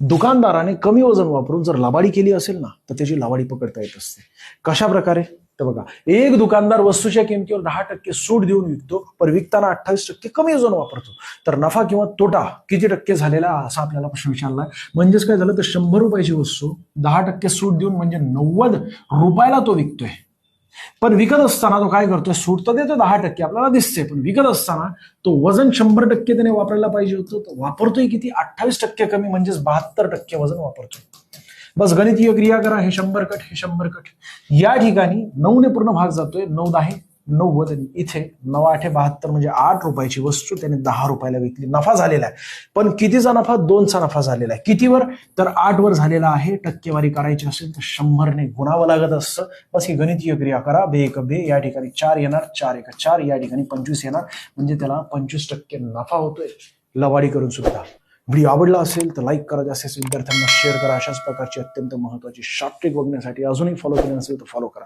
दुकानदाराने कमी वजन वापरून जर लबाडी केली असेल ना तर त्याची लबाडी पकडता येत असते. कशा प्रकारे? तर बघा, एक दुकानदार वस्तूच्या किमतीवर 10% सूट देऊन विकतो, पण विकताना 28% कमी वजन वापरतो. तर नफा किंवा तोटा किती टक्के झालेला असा आपल्याला प्रश्न विचारलाय. म्हणजेच काय झालं तर 100 रुपयाची वस्तू 10% सूट देऊन म्हणजे 90 रुपयाला तो विकतोय. पण विकत असताना तो काय करतोय, सूट तर देतो 10% आपल्याला दिसते, पण विकत असताना तो वजन 100% त्याने वापरायला पाहिजे होतं, तर वापरतोय किती, 28% कमी, म्हणजेच 72% वजन वापरतोय. बस गणितीय क्रिया करा, हे 100 कट, हे 100 कट. या ठिकाणी 9 ने पूर्ण भाग जातोय, 9 10 90, आणि इथे 9 8 72 म्हणजे 8 रुपयाची वस्तू त्याने 10 रुपयाला विकली. नफा झालेला आहे, पण कितीचा नफा? 2चा नफा झालेला आहे. कितीवर? तर 8 वर झालेला आहे. टक्केवारी करायची असेल तर 100 ने गुणावं लागत असतं. बस ही गणितीय क्रिया करा. बे एक बे, या ठिकाणी 4 येणार, 4 एक 4, या ठिकाणी 25 येणार, म्हणजे त्याला 25% नफा होतोय लवाडी करून सुद्धा. व्हिडिओ आवडला असेल तर लाईक करा, जास्तीत विद्यार्थ्यांना शेअर करा. अशाच प्रकारची अत्यंत महत्त्वाची शॉर्ट ट्रिक बघण्यासाठी अजूनही फॉलो केले नसेल तर फॉलो करा.